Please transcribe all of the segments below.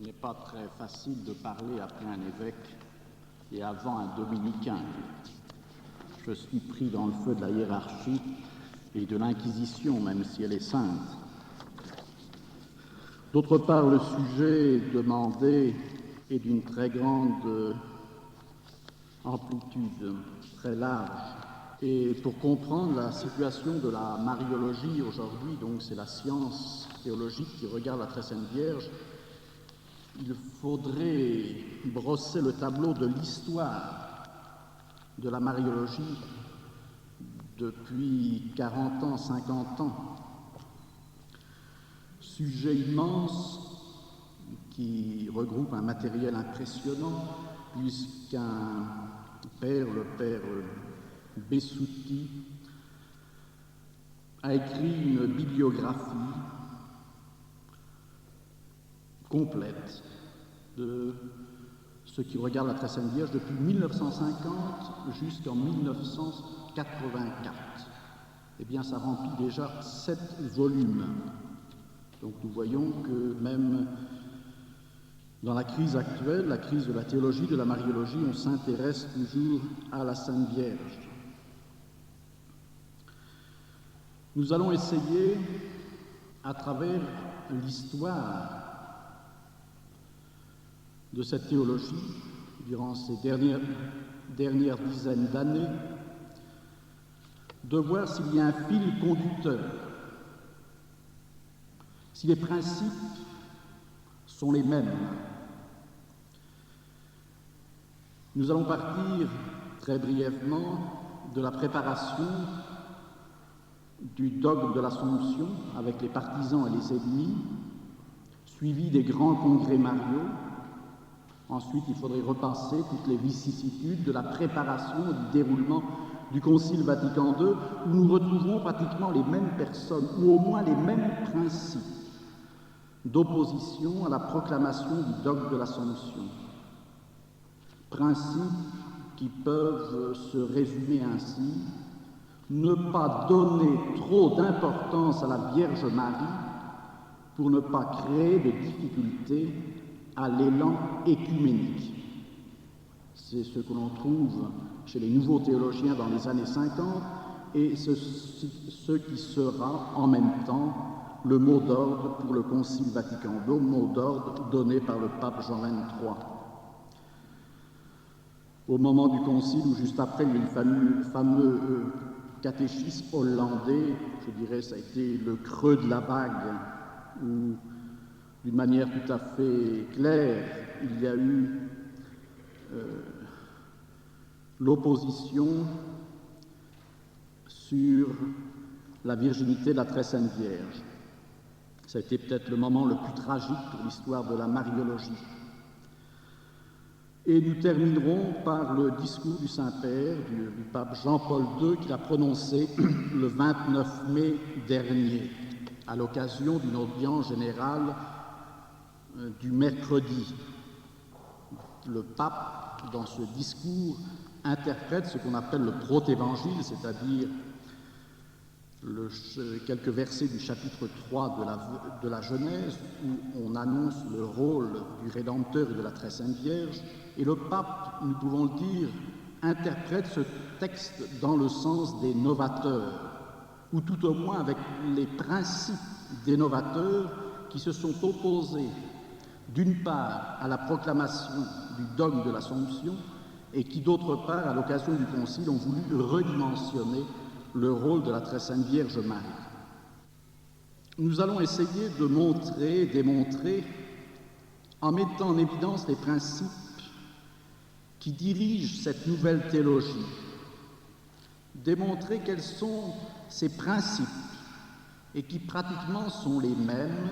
Il n'est pas très facile de parler après un évêque et avant un dominicain. Je suis pris dans le feu de la hiérarchie et de l'Inquisition, même si elle est sainte. D'autre part, le sujet demandé est d'une très grande amplitude, très large. Et pour comprendre la situation de la mariologie aujourd'hui, donc c'est la science théologique qui regarde la Très Sainte Vierge, il faudrait brosser le tableau de l'histoire de la mariologie depuis 40 ans, 50 ans. Sujet immense qui regroupe un matériel impressionnant, puisqu'un père, le père Bessouti, a écrit une bibliographie complète de ce qui regarde la Très Sainte Vierge depuis 1950 jusqu'en 1984. Eh bien, ça remplit déjà 7 volumes. Donc nous voyons que même dans la crise actuelle, la crise de la théologie, de la mariologie, on s'intéresse toujours à la Sainte Vierge. Nous allons essayer, à travers l'histoire de cette théologie, durant ces dernières dizaines d'années, de voir s'il y a un fil conducteur, si les principes sont les mêmes. Nous allons partir très brièvement de la préparation du dogme de l'Assomption avec les partisans et les ennemis, suivi des grands congrès mariaux. Ensuite, il faudrait repasser toutes les vicissitudes de la préparation et du déroulement du Concile Vatican II, où nous retrouvons pratiquement les mêmes personnes, ou au moins les mêmes principes d'opposition à la proclamation du dogme de l'Assomption. Principes qui peuvent se résumer ainsi: ne pas donner trop d'importance à la Vierge Marie pour ne pas créer de difficultés à l'élan écuménique. C'est ce que l'on trouve chez les nouveaux théologiens dans les années 50 et ce qui sera en même temps le mot d'ordre pour le Concile Vatican II, mot d'ordre donné par le pape Jean XXIII. Au moment du Concile, ou juste après, il y a eu le fameux catéchisme hollandais, je dirais, ça a été le creux de la vague, où, d'une manière tout à fait claire, il y a eu l'opposition sur la virginité de la Très Sainte Vierge. Ça a été peut-être le moment le plus tragique pour l'histoire de la mariologie. Et nous terminerons par le discours du Saint-Père, du pape Jean-Paul II, qu'il a prononcé le 29 mai dernier, à l'occasion d'une audience générale du mercredi. Le pape, dans ce discours, interprète ce qu'on appelle le protévangile, c'est-à-dire quelques versets du chapitre 3 de la Genèse, où on annonce le rôle du Rédempteur et de la Très Sainte Vierge. Et le pape, nous pouvons le dire, interprète ce texte dans le sens des novateurs, ou tout au moins avec les principes des novateurs qui se sont opposés, d'une part, à la proclamation du dogme de l'Assomption, et qui, d'autre part, à l'occasion du Concile, ont voulu redimensionner le rôle de la Très Sainte Vierge Marie. Nous allons essayer de démontrer, en mettant en évidence les principes qui dirigent cette nouvelle théologie, démontrer quels sont ces principes et qui pratiquement sont les mêmes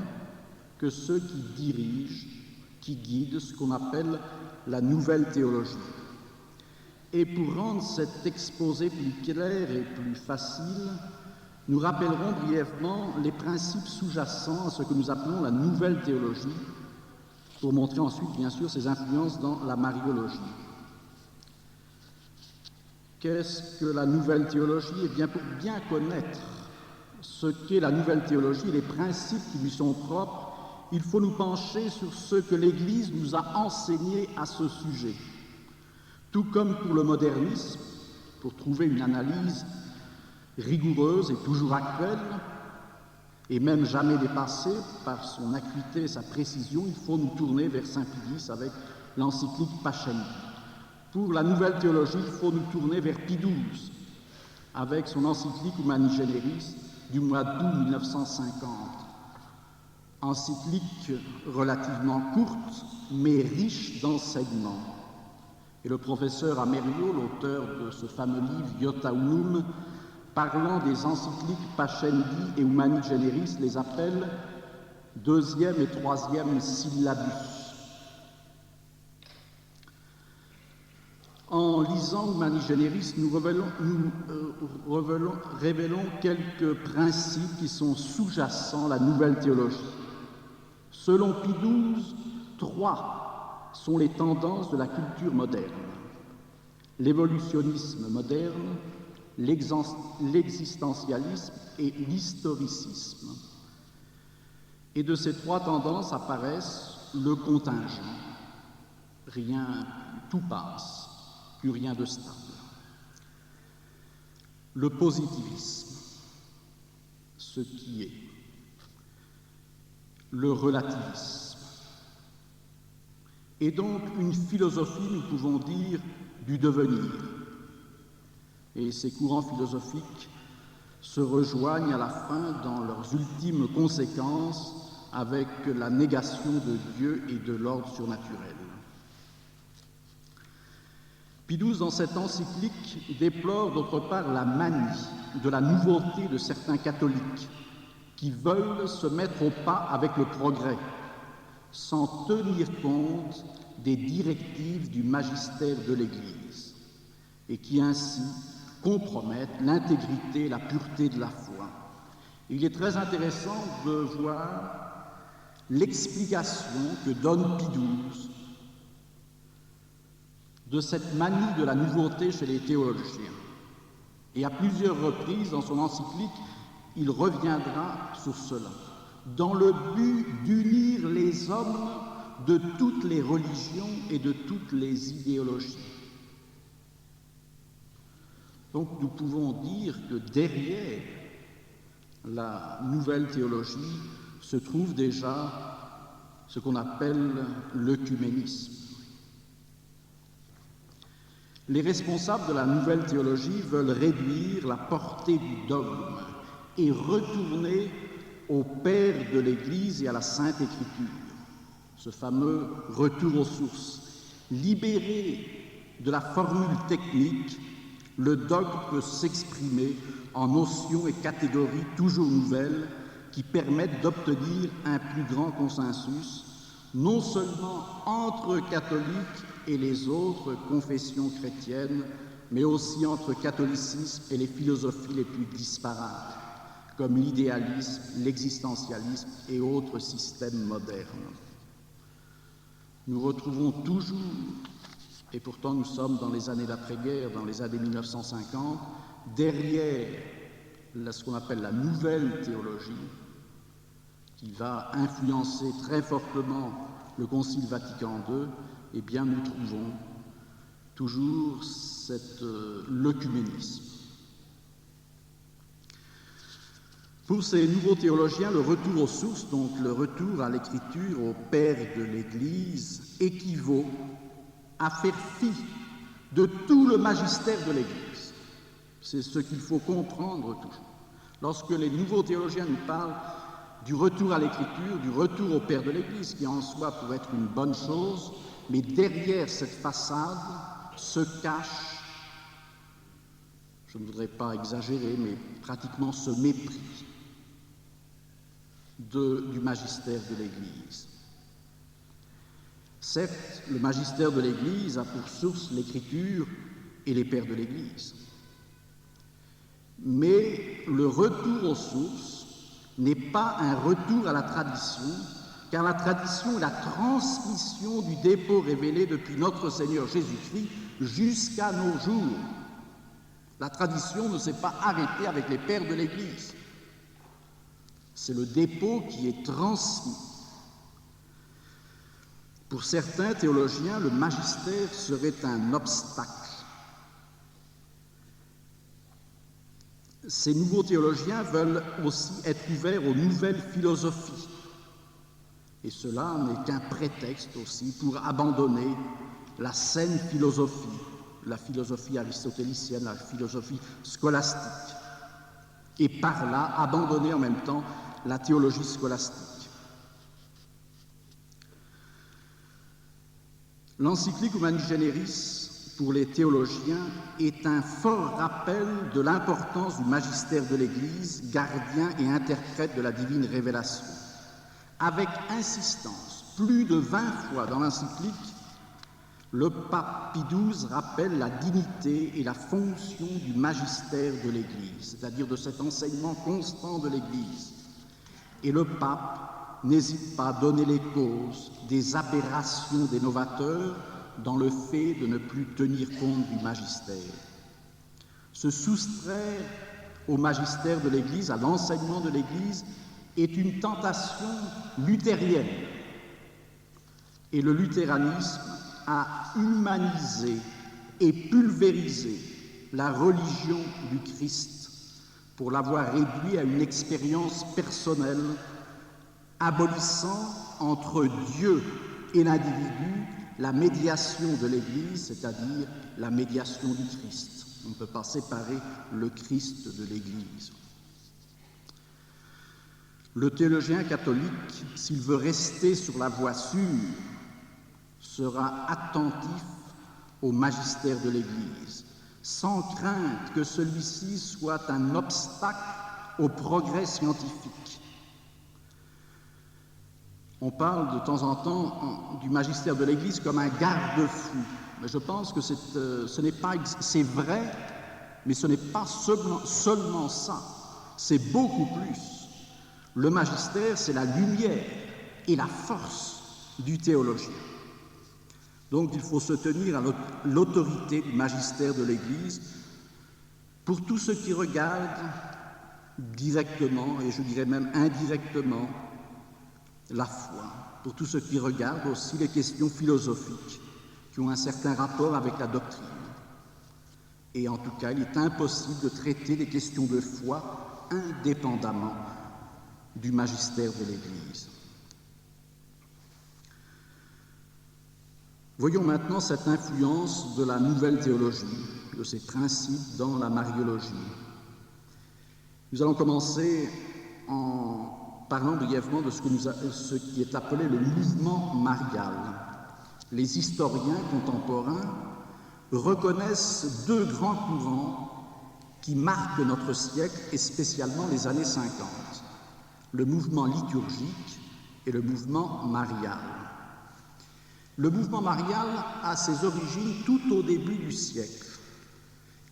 que ceux qui dirigent, qui guident ce qu'on appelle la nouvelle théologie. Et pour rendre cet exposé plus clair et plus facile, nous rappellerons brièvement les principes sous-jacents à ce que nous appelons la nouvelle théologie, pour montrer ensuite, bien sûr, ses influences dans la mariologie. Qu'est-ce que la nouvelle théologie? Eh bien, pour bien connaître ce qu'est la nouvelle théologie, les principes qui lui sont propres, il faut nous pencher sur ce que l'Église nous a enseigné à ce sujet. Tout comme pour le modernisme, pour trouver une analyse rigoureuse et toujours actuelle, et même jamais dépassée par son acuité et sa précision, il faut nous tourner vers saint Pie X avec l'encyclique Pascendi. Pour la nouvelle théologie, il faut nous tourner vers Pie XII avec son encyclique Humani Generis du mois d'août 1950. Encyclique relativement courte, mais riche d'enseignements. Et le professeur Amerio, l'auteur de ce fameux livre Iota Unum, parlant des encycliques Pascendi et Humani Generis, les appelle deuxième et troisième syllabus. En lisant Humani Generis, nous révélons quelques principes qui sont sous-jacents à la nouvelle théologie. Selon Pie XII, 3 sont les tendances de la culture moderne. L'évolutionnisme moderne, l'existentialisme et l'historicisme. Et de ces 3 tendances apparaissent le contingent. Rien, tout passe, plus rien de stable. Le positivisme, ce qui est. Le relativisme. Et donc une philosophie, nous pouvons dire, du devenir. Et ces courants philosophiques se rejoignent à la fin dans leurs ultimes conséquences avec la négation de Dieu et de l'ordre surnaturel. Pie XII, dans cette encyclique, déplore d'autre part la manie de la nouveauté de certains catholiques qui veulent se mettre au pas avec le progrès, sans tenir compte des directives du magistère de l'Église, et qui ainsi compromettent l'intégrité et la pureté de la foi. Il est très intéressant de voir l'explication que donne Pie XII de cette manie de la nouveauté chez les théologiens. Et à plusieurs reprises dans son encyclique, il reviendra sur cela, dans le but d'unir les hommes de toutes les religions et de toutes les idéologies. Donc nous pouvons dire que derrière la nouvelle théologie se trouve déjà ce qu'on appelle l'œcuménisme. Les responsables de la nouvelle théologie veulent réduire la portée du dogme et retourner au Père de l'Église et à la Sainte Écriture, ce fameux retour aux sources. Libéré de la formule technique, le dogme peut s'exprimer en notions et catégories toujours nouvelles qui permettent d'obtenir un plus grand consensus, non seulement entre catholiques et les autres confessions chrétiennes, mais aussi entre catholicisme et les philosophies les plus disparates, comme l'idéalisme, l'existentialisme et autres systèmes modernes. Nous retrouvons toujours, et pourtant nous sommes dans les années d'après-guerre, dans les années 1950, derrière ce qu'on appelle la nouvelle théologie, qui va influencer très fortement le Concile Vatican II, eh bien nous trouvons toujours l'œcuménisme. Pour ces nouveaux théologiens, le retour aux sources, donc le retour à l'écriture, au Père de l'Église, équivaut à faire fi de tout le magistère de l'Église. C'est ce qu'il faut comprendre toujours. Lorsque les nouveaux théologiens nous parlent du retour à l'écriture, du retour au Père de l'Église, qui en soi pourrait être une bonne chose, mais derrière cette façade se cache, je ne voudrais pas exagérer, mais pratiquement ce mépris du magistère de l'Église. Certes, le magistère de l'Église a pour source l'Écriture et les pères de l'Église. Mais le retour aux sources n'est pas un retour à la tradition, car la tradition est la transmission du dépôt révélé depuis notre Seigneur Jésus-Christ jusqu'à nos jours. La tradition ne s'est pas arrêtée avec les pères de l'Église. C'est le dépôt qui est transmis. Pour certains théologiens, le magistère serait un obstacle. Ces nouveaux théologiens veulent aussi être ouverts aux nouvelles philosophies. Et cela n'est qu'un prétexte aussi pour abandonner la saine philosophie, la philosophie aristotélicienne, la philosophie scolastique, et par là abandonner en même temps la théologie scolastique. L'encyclique Humani Generis, pour les théologiens, est un fort rappel de l'importance du magistère de l'Église, gardien et interprète de la divine révélation. Avec insistance, plus de 20 fois dans l'encyclique, le pape Pie XII rappelle la dignité et la fonction du magistère de l'Église, c'est-à-dire de cet enseignement constant de l'Église. Et le pape n'hésite pas à donner les causes des aberrations des novateurs dans le fait de ne plus tenir compte du magistère. Se soustraire au magistère de l'Église, à l'enseignement de l'Église, est une tentation luthérienne. Et le luthéranisme a humanisé et pulvérisé la religion du Christ pour l'avoir réduit à une expérience personnelle, abolissant entre Dieu et l'individu la médiation de l'Église, c'est-à-dire la médiation du Christ. On ne peut pas séparer le Christ de l'Église. Le théologien catholique, s'il veut rester sur la voie sûre, sera attentif au magistère de l'Église, sans crainte que celui-ci soit un obstacle au progrès scientifique. On parle de temps en temps du magistère de l'Église comme un garde-fou, mais je pense que c'est vrai, mais ce n'est pas seulement ça, c'est beaucoup plus. Le magistère, c'est la lumière et la force du théologien. Donc il faut se tenir à l'autorité du magistère de l'Église pour tous ceux qui regardent directement, et je dirais même indirectement, la foi, pour tous ceux qui regardent aussi les questions philosophiques qui ont un certain rapport avec la doctrine. Et en tout cas, il est impossible de traiter les questions de foi indépendamment du magistère de l'Église. Voyons maintenant cette influence de la nouvelle théologie, de ses principes dans la mariologie. Nous allons commencer en parlant brièvement de ce qui est appelé le mouvement marial. Les historiens contemporains reconnaissent deux grands courants qui marquent notre siècle et spécialement les années 50, le mouvement liturgique et le mouvement marial. Le mouvement marial a ses origines tout au début du siècle.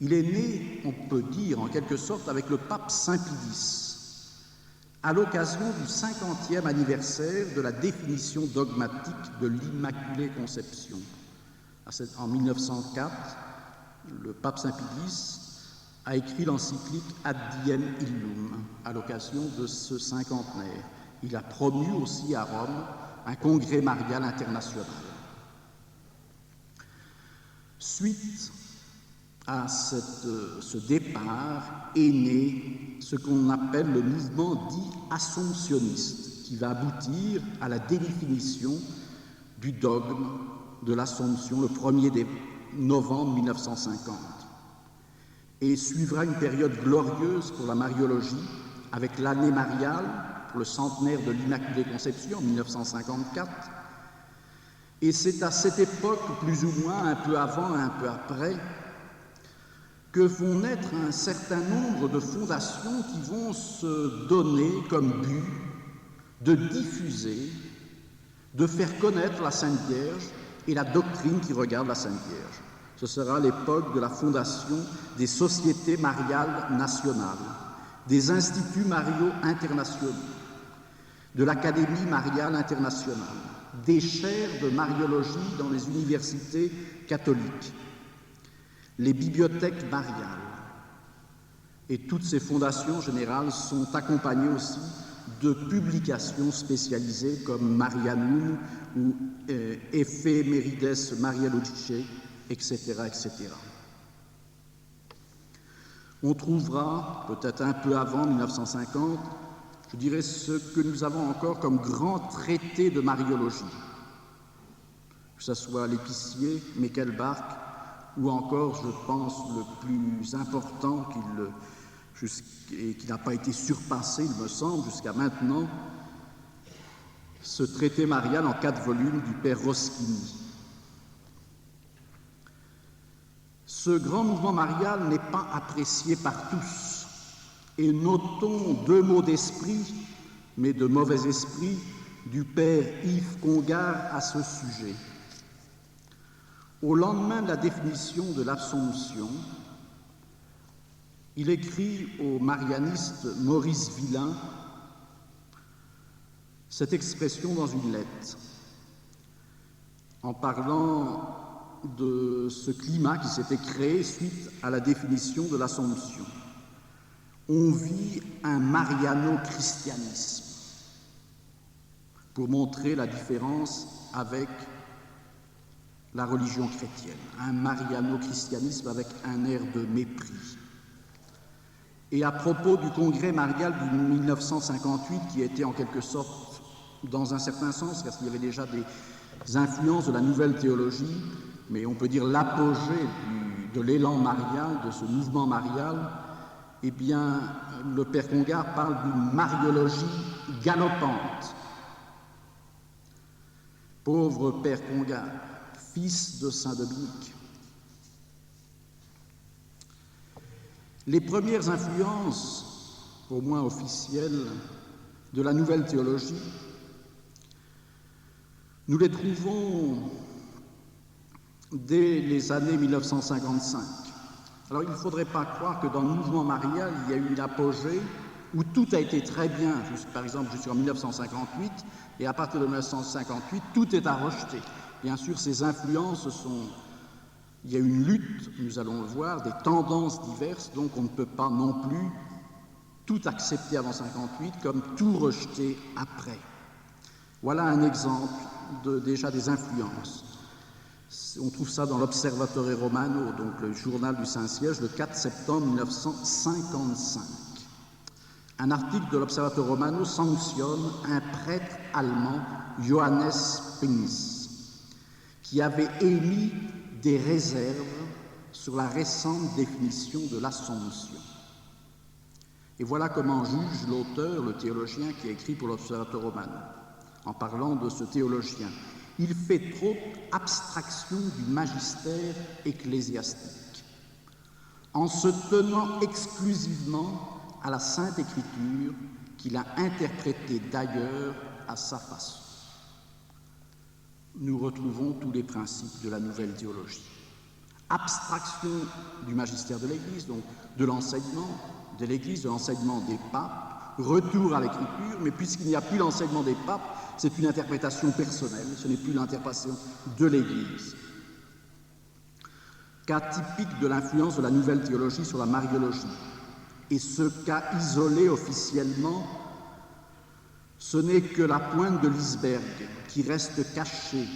Il est né, on peut dire en quelque sorte, avec le pape Saint Pie X, à l'occasion du 50e anniversaire de la définition dogmatique de l'Immaculée Conception. En 1904, le pape Saint Pie X a écrit l'encyclique Ad Diem Illum à l'occasion de ce cinquantenaire. Il a promu aussi à Rome un congrès marial international. Suite à ce départ est né ce qu'on appelle le mouvement dit assomptionniste, qui va aboutir à la définition du dogme de l'Assomption le 1er novembre 1950. Et suivra une période glorieuse pour la mariologie, avec l'année mariale, pour le centenaire de l'Immaculée Conception en 1954. Et c'est à cette époque, plus ou moins, un peu avant et un peu après, que vont naître un certain nombre de fondations qui vont se donner comme but de diffuser, de faire connaître la Sainte Vierge et la doctrine qui regarde la Sainte Vierge. Ce sera l'époque de la fondation des sociétés mariales nationales, des instituts mariaux internationaux, de l'Académie mariale internationale, des chaires de mariologie dans les universités catholiques, les bibliothèques mariales. Et toutes ces fondations générales sont accompagnées aussi de publications spécialisées comme Marianum ou Ephemerides Mariologicae, etc., etc. On trouvera, peut-être un peu avant 1950, je dirais ce que nous avons encore comme grand traité de mariologie, que ce soit l'épicier Michael Bach, ou encore, je pense, le plus important et qui n'a pas été surpassé, il me semble, jusqu'à maintenant, ce traité marial en 4 volumes du père Roschini. Ce grand mouvement marial n'est pas apprécié par tous, et notons 2 mots d'esprit, mais de mauvais esprit, du père Yves Congar à ce sujet. Au lendemain de la définition de l'Assomption, il écrit au marianiste Maurice Villain cette expression dans une lettre, en parlant de ce climat qui s'était créé suite à la définition de l'Assomption. On vit un mariano-christianisme, pour montrer la différence avec la religion chrétienne, un mariano-christianisme avec un air de mépris. Et à propos du congrès marial de 1958, qui était en quelque sorte, dans un certain sens, parce qu'il y avait déjà des influences de la nouvelle théologie, mais on peut dire l'apogée de l'élan marial, de ce mouvement marial, eh bien, le père Congar parle d'une mariologie galopante. Pauvre père Congar, fils de Saint-Dominique. Les premières influences, au moins officielles, de la nouvelle théologie, nous les trouvons dès les années 1955. Alors il ne faudrait pas croire que dans le mouvement marial, il y a eu une apogée où tout a été très bien, par exemple jusqu'en 1958, et à partir de 1958, tout est à rejeter. Bien sûr, ces influences il y a une lutte, nous allons le voir, des tendances diverses, donc on ne peut pas non plus tout accepter avant 1958 comme tout rejeter après. Voilà un exemple déjà des influences. On trouve ça dans l'Observatore Romano, donc le journal du Saint-Siège, le 4 septembre 1955. Un article de l'Observatore Romano sanctionne un prêtre allemand, Johannes Pings, qui avait émis des réserves sur la récente définition de l'Assomption. Et voilà comment juge l'auteur, le théologien qui a écrit pour l'Observatore Romano, en parlant de ce théologien. Il fait trop abstraction du magistère ecclésiastique, en se tenant exclusivement à la Sainte Écriture qu'il a interprétée d'ailleurs à sa façon. Nous retrouvons tous les principes de la nouvelle théologie. Abstraction du magistère de l'Église, donc de l'enseignement de l'Église, de l'enseignement des papes, retour à l'Écriture, mais puisqu'il n'y a plus l'enseignement des papes, c'est une interprétation personnelle, ce n'est plus l'interprétation de l'Église. Cas typique de l'influence de la nouvelle théologie sur la mariologie. Et ce cas isolé officiellement, ce n'est que la pointe de l'iceberg qui reste cachée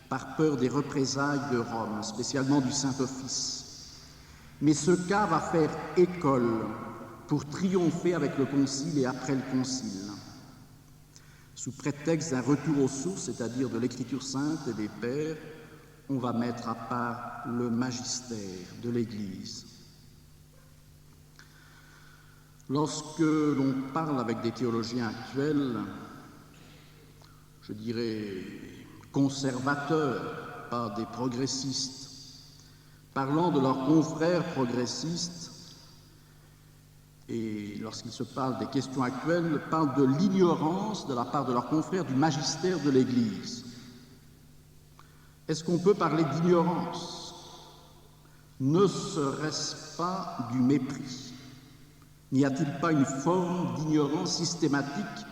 par peur des représailles de Rome, spécialement du Saint-Office. Mais ce cas va faire école pour triompher avec le Concile et après le Concile. Sous prétexte d'un retour aux sources, c'est-à-dire de l'Écriture sainte et des Pères, on va mettre à part le magistère de l'Église. Lorsque l'on parle avec des théologiens actuels, je dirais conservateurs, pas des progressistes, parlant de leurs confrères progressistes, et lorsqu'ils se parlent des questions actuelles, parlent de l'ignorance de la part de leurs confrères du magistère de l'Église. Est-ce qu'on peut parler d'ignorance? Ne serait-ce pas du mépris? N'y a-t-il pas une forme d'ignorance systématique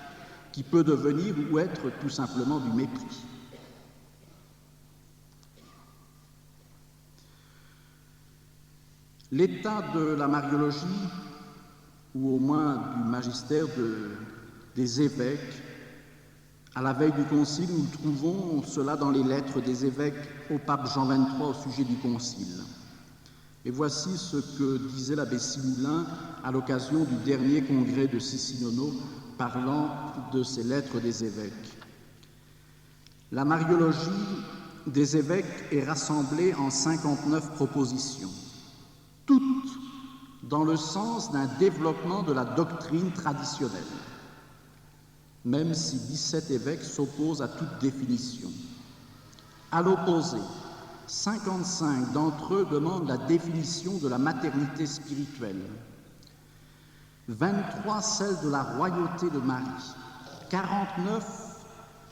qui peut devenir ou être tout simplement du mépris? L'état de la mariologie, ou au moins du magistère des évêques. À la veille du concile, nous trouvons cela dans les lettres des évêques au pape Jean XXIII au sujet du concile. Et voici ce que disait l'abbé Simoulin à l'occasion du dernier congrès de Sissinono, parlant de ces lettres des évêques. La mariologie des évêques est rassemblée en 59 propositions, toutes dans le sens d'un développement de la doctrine traditionnelle, même si 17 évêques s'opposent à toute définition. À l'opposé, 55 d'entre eux demandent la définition de la maternité spirituelle, 23 celle de la royauté de Marie, 49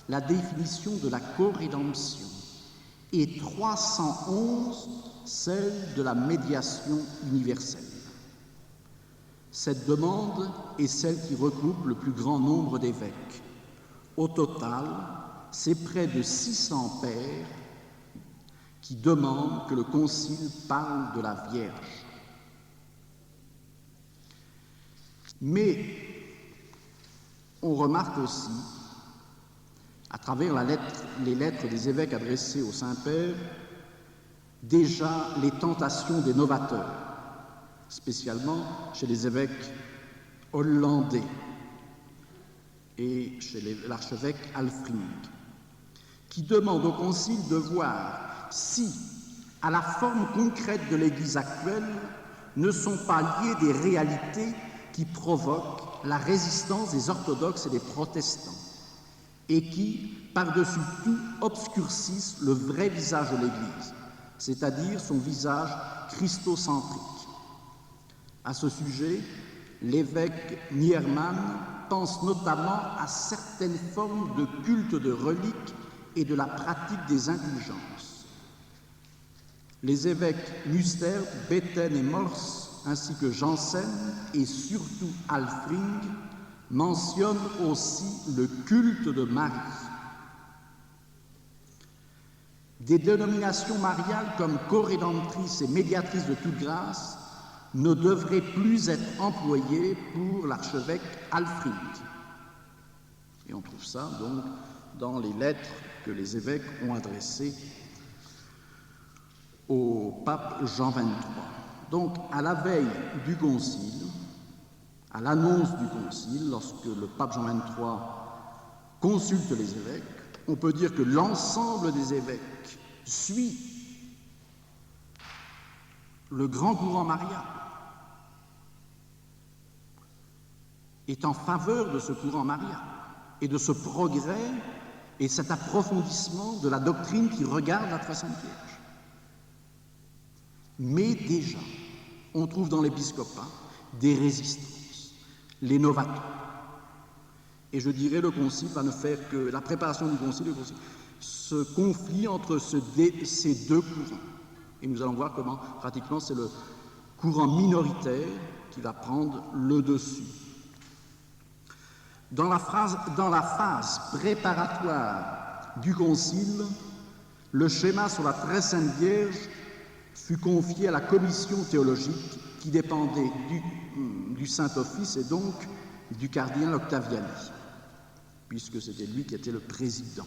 la définition de la co-rédemption et 311 celle de la médiation universelle. Cette demande est celle qui regroupe le plus grand nombre d'évêques. Au total, c'est près de 600 pères qui demandent que le Concile parle de la Vierge. Mais on remarque aussi, à travers les lettres des évêques adressées au Saint-Père, déjà les tentations des novateurs, spécialement chez les évêques hollandais et chez l'archevêque Alfring, qui demandent au Concile de voir si, à la forme concrète de l'Église actuelle, ne sont pas liées des réalités qui provoquent la résistance des orthodoxes et des protestants, et qui, par-dessus tout, obscurcissent le vrai visage de l'Église, c'est-à-dire son visage christocentrique. À ce sujet, l'évêque Nierman pense notamment à certaines formes de culte de reliques et de la pratique des indulgences. Les évêques Muster, Betten et Mors, ainsi que Janssen et surtout Alfring, mentionnent aussi le culte de Marie. Des dénominations mariales comme co-rédemptrice et médiatrice de toute grâce ne devraient plus être employées pour l'archevêque Alfring. Et on trouve ça donc dans les lettres que les évêques ont adressées au pape Jean XXIII. Donc, à la veille du concile, à l'annonce du concile, lorsque le pape Jean XXIII consulte les évêques, on peut dire que l'ensemble des évêques suit le grand courant marial, est en faveur de ce courant marial et de ce progrès et cet approfondissement de la doctrine qui regarde la Très Sainte Vierge. Mais déjà, on trouve dans l'épiscopat des résistances, les novateurs. Et je dirais le concile va ne faire que la préparation du concile, ce conflit entre ces deux courants. Et nous allons voir comment pratiquement c'est le courant minoritaire qui va prendre le dessus. Dans la phase préparatoire du concile, le schéma sur la Très Sainte Vierge fut confié à la commission théologique qui dépendait du Saint-Office et donc du cardinal Octaviani, puisque c'était lui qui était le président.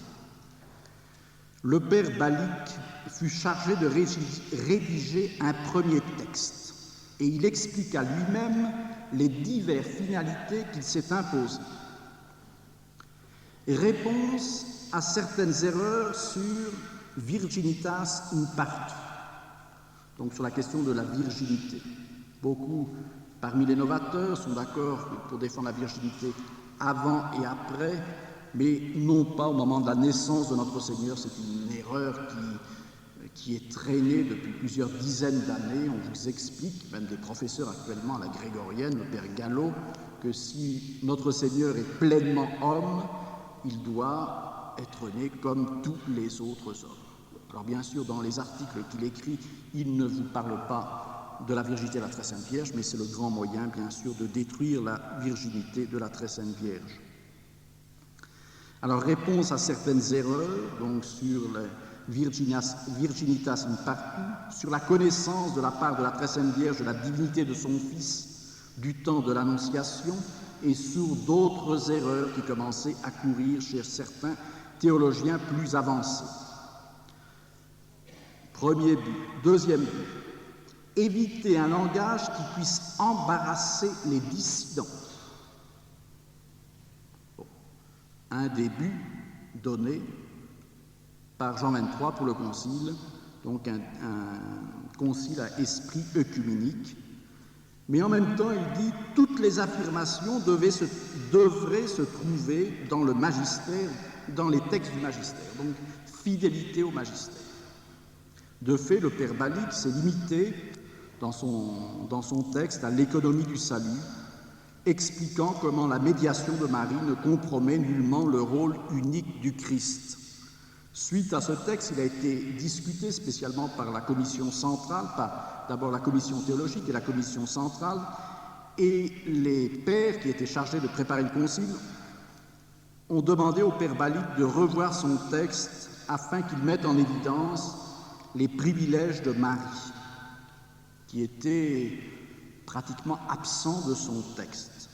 Le père Balic fut chargé de rédiger un premier texte et il expliqua lui-même les diverses finalités qu'il s'est imposées. Réponse à certaines erreurs sur virginitas in partu, donc sur la question de la virginité. Beaucoup parmi les novateurs sont d'accord pour défendre la virginité avant et après, mais non pas au moment de la naissance de notre Seigneur. C'est une erreur qui est traînée depuis plusieurs dizaines d'années. On vous explique, même des professeurs actuellement à la grégorienne, le père Gallo, que si notre Seigneur est pleinement homme, il doit être né comme tous les autres hommes. Alors bien sûr, dans les articles qu'il écrit, il ne vous parle pas de la virginité de la Très Sainte Vierge, mais c'est le grand moyen, bien sûr, de détruire la virginité de la Très Sainte Vierge. Alors, réponse à certaines erreurs, donc sur le virginitas in partu, sur la connaissance de la part de la Très Sainte Vierge de la divinité de son Fils du temps de l'Annonciation, et sur d'autres erreurs qui commençaient à courir chez certains théologiens plus avancés. Premier but. Deuxième but, éviter un langage qui puisse embarrasser les dissidents. Bon. Un des buts donnés par Jean XXIII pour le Concile, donc un concile à esprit œcuménique. Mais en même temps, il dit « toutes les affirmations devraient se trouver dans le magistère, dans les textes du magistère », donc fidélité au magistère. De fait, le père Balick s'est limité dans son texte à l'économie du salut, expliquant comment la médiation de Marie ne compromet nullement le rôle unique du Christ. Suite à ce texte, il a été discuté spécialement par la commission centrale, d'abord la commission théologique et la commission centrale, et les pères qui étaient chargés de préparer le concile ont demandé au père Balick de revoir son texte afin qu'il mette en évidence les privilèges de Marie, qui étaient pratiquement absents de son texte.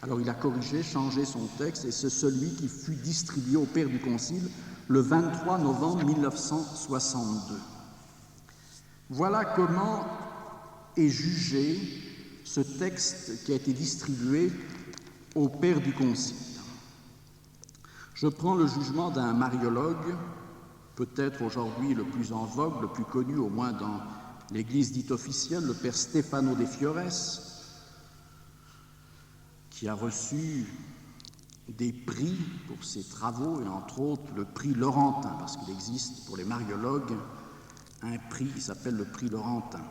Alors il a corrigé, changé son texte, et c'est celui qui fut distribué au père du concile le 23 novembre 1962. Voilà comment est jugé ce texte qui a été distribué au père du concile. Je prends le jugement d'un mariologue, peut-être aujourd'hui le plus en vogue, le plus connu au moins dans l'Église dite officielle, le père Stefano De Fiores, qui a reçu des prix pour ses travaux, et entre autres le prix Laurentin, parce qu'il existe pour les mariologues un prix qui s'appelle le prix Laurentin.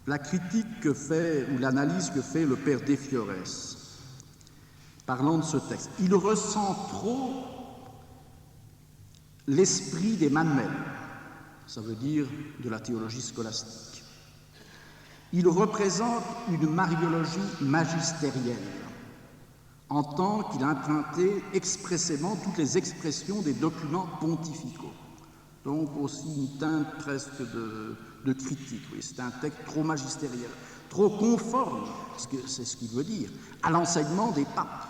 La critique que fait, ou l'analyse que fait le père De Fiores, parlant de ce texte, il ressent trop l'esprit d'Emmanuel, ça veut dire de la théologie scolastique. Il représente une mariologie magistérielle, en tant qu'il a emprunté expressément toutes les expressions des documents pontificaux. Donc aussi une teinte presque de critique. Oui, c'est un texte trop magistériel, trop conforme, parce que c'est ce qu'il veut dire, à l'enseignement des papes.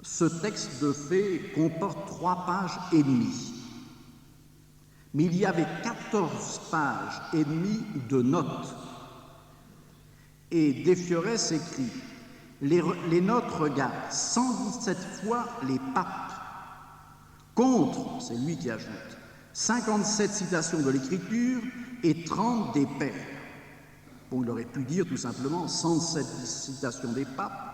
Ce texte de fait comporte 3 pages et demie. Mais il y avait 14 pages et demie de notes. Et De Fiores écrit « Les notes regardent 117 fois les papes, contre, c'est lui qui ajoute, 57 citations de l'Écriture et 30 des pères. » Bon, il aurait pu dire tout simplement 107 citations des papes,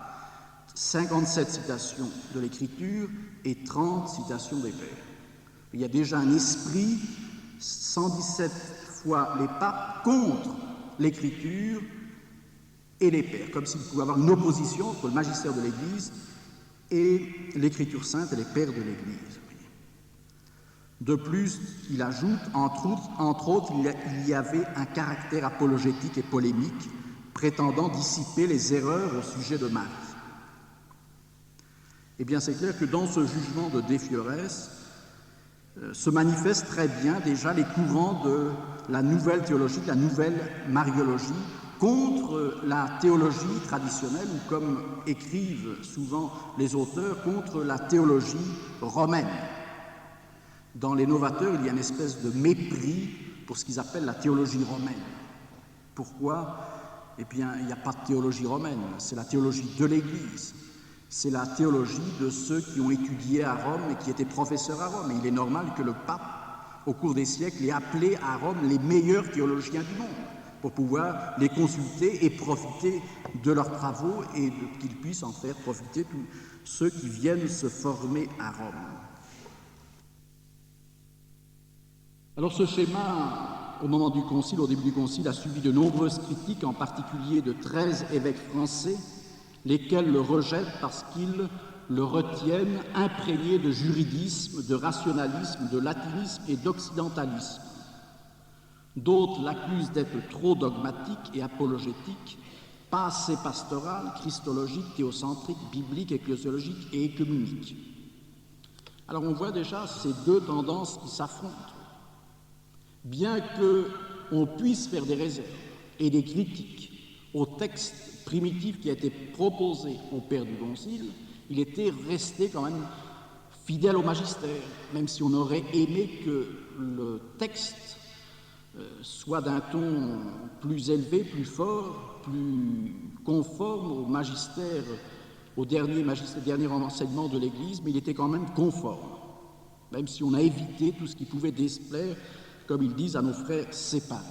57 citations de l'Écriture et 30 citations des pères. Il y a déjà un esprit, 117 fois les papes contre l'Écriture et les pères, comme s'il pouvait y avoir une opposition entre le magistère de l'Église et l'Écriture sainte et les pères de l'Église. De plus, il ajoute, entre autres, il y avait un caractère apologétique et polémique prétendant dissiper les erreurs au sujet de Marie. Eh bien, c'est clair que dans ce jugement de De Fiores se manifestent très bien déjà les courants de la nouvelle théologie, de la nouvelle mariologie, contre la théologie traditionnelle, ou comme écrivent souvent les auteurs, contre la théologie romaine. Dans les novateurs, il y a une espèce de mépris pour ce qu'ils appellent la théologie romaine. Pourquoi ? Eh bien, il n'y a pas de théologie romaine, c'est la théologie de l'Église. C'est la théologie de ceux qui ont étudié à Rome et qui étaient professeurs à Rome. Et il est normal que le pape, au cours des siècles, ait appelé à Rome les meilleurs théologiens du monde pour pouvoir les consulter et profiter de leurs travaux et qu'ils puissent en faire profiter tous ceux qui viennent se former à Rome. Alors ce schéma, au moment du Concile, au début du Concile, a subi de nombreuses critiques, en particulier de 13 évêques français, lesquels le rejettent parce qu'ils le retiennent imprégné de juridisme, de rationalisme, de latinisme et d'occidentalisme. D'autres l'accusent d'être trop dogmatique et apologétique, pas assez pastoral, christologique, théocentrique, biblique, ecclésiologique et œcuménique. Alors on voit déjà ces deux tendances qui s'affrontent. Bien qu'on puisse faire des réserves et des critiques au texte primitif qui a été proposé au Père du Concile, il était resté quand même fidèle au magistère, même si on aurait aimé que le texte soit d'un ton plus élevé, plus fort, plus conforme au magistère, au dernier enseignement de l'Église, mais il était quand même conforme, même si on a évité tout ce qui pouvait déplaire, comme ils disent, à nos frères séparés.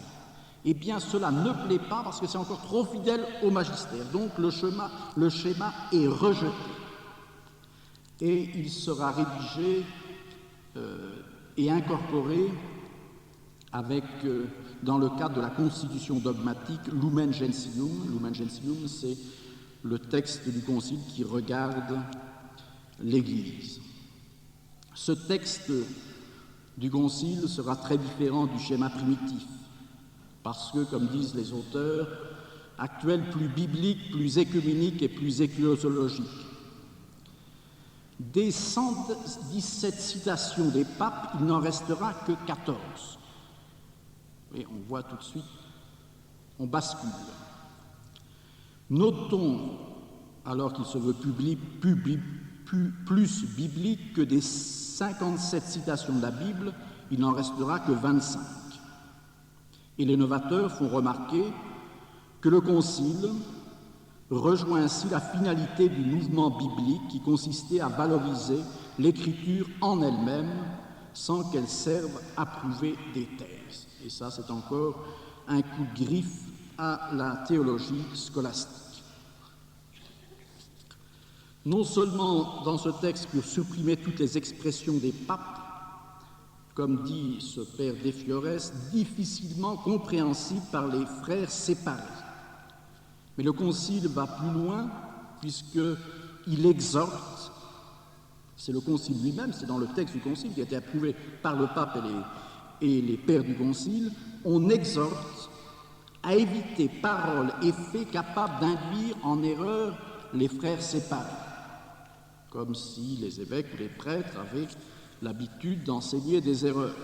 Eh bien, cela ne plaît pas parce que c'est encore trop fidèle au magistère. Donc, le schéma est rejeté. Et il sera rédigé et incorporé avec, dans le cadre de la constitution dogmatique, Lumen Gentium. Lumen Gentium, c'est le texte du Concile qui regarde l'Église. Ce texte du Concile sera très différent du schéma primitif, parce que, comme disent les auteurs actuels, plus biblique, plus écuménique et plus ecclésiologique. Des 117 citations des papes, il n'en restera que 14. Et on voit tout de suite, on bascule. Notons, alors qu'il se veut plus biblique que des 57 citations de la Bible, il n'en restera que 25. Et les novateurs font remarquer que le Concile rejoint ainsi la finalité du mouvement biblique qui consistait à valoriser l'écriture en elle-même sans qu'elle serve à prouver des thèses. Et ça, c'est encore un coup de griffe à la théologie scolastique. Non seulement dans ce texte pour supprimer toutes les expressions des papes, comme dit ce père De Fiores, difficilement compréhensible par les frères séparés. Mais le Concile va plus loin puisqu'il exhorte, c'est le Concile lui-même, c'est dans le texte du Concile qui a été approuvé par le pape et les pères du Concile, on exhorte à éviter paroles et faits capables d'induire en erreur les frères séparés, comme si les évêques ou les prêtres avaient l'habitude d'enseigner des erreurs.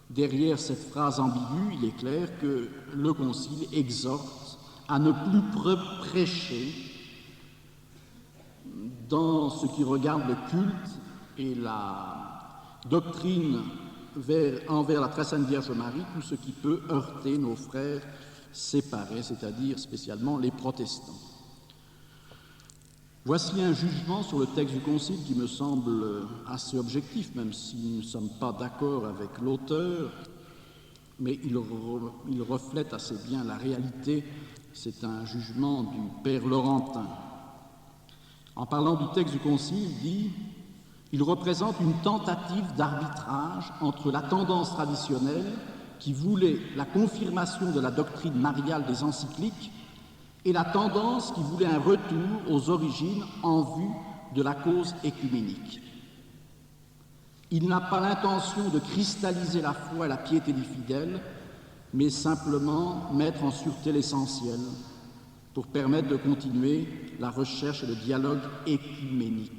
Derrière cette phrase ambiguë, il est clair que le Concile exhorte à ne plus prêcher dans ce qui regarde le culte et la doctrine envers la très sainte Vierge Marie, tout ce qui peut heurter nos frères séparés, c'est-à-dire spécialement les protestants. Voici un jugement sur le texte du Concile qui me semble assez objectif, même si nous ne sommes pas d'accord avec l'auteur, mais il reflète assez bien la réalité. C'est un jugement du Père Laurentin. En parlant du texte du Concile, il dit « Il représente une tentative d'arbitrage entre la tendance traditionnelle qui voulait la confirmation de la doctrine mariale des encycliques et la tendance qui voulait un retour aux origines en vue de la cause écuménique. Il n'a pas l'intention de cristalliser la foi et la piété des fidèles, mais simplement mettre en sûreté l'essentiel pour permettre de continuer la recherche et le dialogue écuménique. »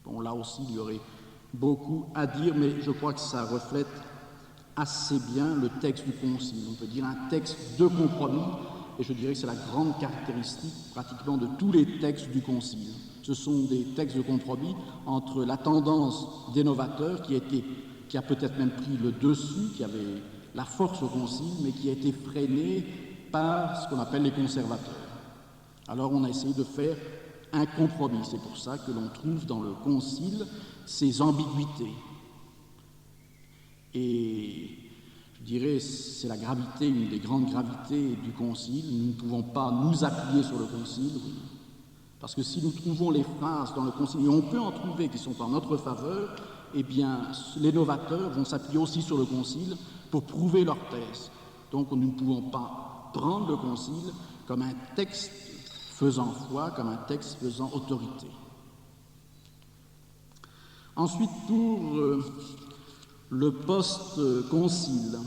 Bon, là aussi, il y aurait beaucoup à dire, mais je crois que ça reflète assez bien le texte du Concile. On peut dire un texte de compromis, et je dirais que c'est la grande caractéristique pratiquement de tous les textes du Concile. Ce sont des textes de compromis entre la tendance des novateurs qui a peut-être même pris le dessus, qui avait la force au Concile, mais qui a été freinée par ce qu'on appelle les conservateurs. Alors on a essayé de faire un compromis. C'est pour ça que l'on trouve dans le Concile ces ambiguïtés. Et je dirais, c'est la gravité, une des grandes gravités du Concile. Nous ne pouvons pas nous appuyer sur le Concile, parce que si nous trouvons les phrases dans le Concile, et on peut en trouver qui sont en notre faveur, eh bien, les novateurs vont s'appuyer aussi sur le Concile pour prouver leur thèse. Donc, nous ne pouvons pas prendre le Concile comme un texte faisant foi, comme un texte faisant autorité. Ensuite, pour le post-concile,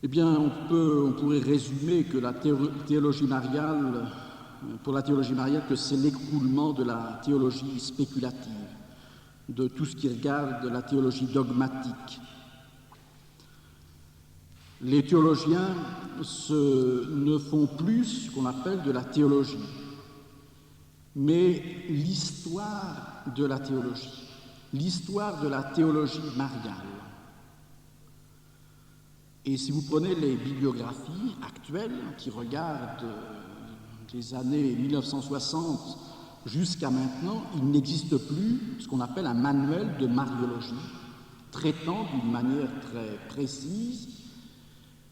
eh bien, on pourrait résumer que la théologie mariale, pour la théologie mariale, que c'est l'écroulement de la théologie spéculative, de tout ce qui regarde la théologie dogmatique. Les théologiens ne font plus ce qu'on appelle de la théologie, mais l'histoire de la théologie mariale. Et si vous prenez les bibliographies actuelles qui regardent les années 1960 jusqu'à maintenant, il n'existe plus ce qu'on appelle un manuel de mariologie, traitant d'une manière très précise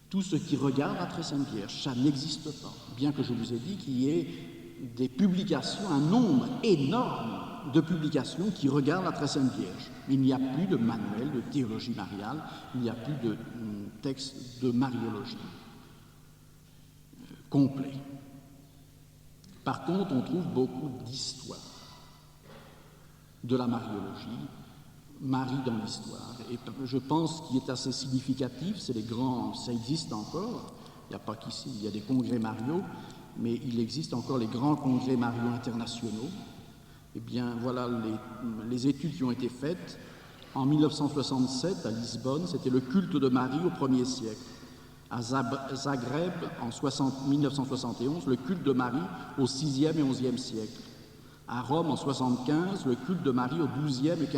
tout ce qui regarde la Très Sainte Vierge. Ça n'existe pas, bien que je vous ai dit qu'il y ait des publications, un nombre énorme de publications qui regardent la Très Sainte Vierge. Il n'y a plus de manuel de théologie mariale, il n'y a plus de texte de mariologie complet. Par contre, on trouve beaucoup d'histoires de la mariologie, Marie dans l'histoire. Et je pense qu'il est assez significatif, c'est les grands, ça existe encore, il n'y a pas qu'ici, il y a des congrès mariaux, mais il existe encore les grands congrès mariaux internationaux. Eh bien, voilà les études qui ont été faites. En 1967, à Lisbonne, c'était le culte de Marie au 1er siècle. À Zagreb, en 1971, le culte de Marie au 6e et 11e siècle. À Rome, en 1975, le culte de Marie au 12e et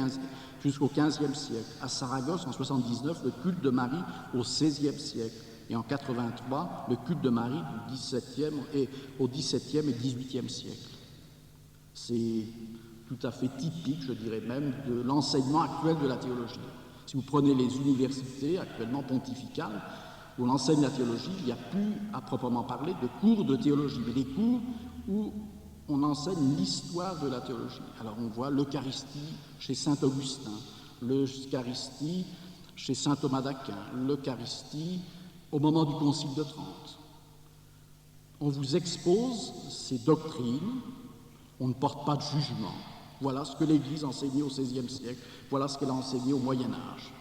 jusqu'au 15e siècle. À Saragosse, en 1979, le culte de Marie au 16e siècle. Et en 1983, le culte de Marie au 17e et 18e siècle. C'est tout à fait typique, je dirais même, de l'enseignement actuel de la théologie. Si vous prenez les universités actuellement pontificales, où on enseigne la théologie, il n'y a plus, à proprement parler, de cours de théologie, mais des cours où on enseigne l'histoire de la théologie. Alors on voit l'Eucharistie chez saint Augustin, l'Eucharistie chez saint Thomas d'Aquin, l'Eucharistie au moment du Concile de Trente. On vous expose ces doctrines, on ne porte pas de jugement. Voilà ce que l'Église enseignait au XVIe siècle, voilà ce qu'elle a enseigné au Moyen Âge.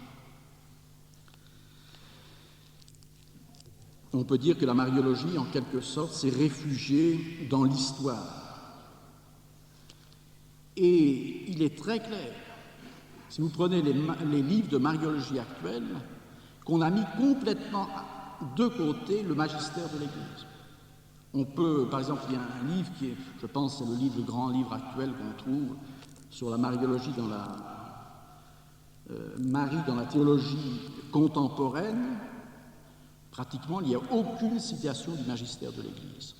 On peut dire que la mariologie, en quelque sorte, s'est réfugiée dans l'histoire. Et il est très clair, si vous prenez les livres de mariologie actuels, qu'on a mis complètement de côté le magistère de l'Église. On peut, par exemple, il y a un livre qui est, je pense, c'est le grand livre actuel qu'on trouve sur la mariologie dans Marie dans la théologie contemporaine. Pratiquement, il n'y a aucune citation du magistère de l'Église.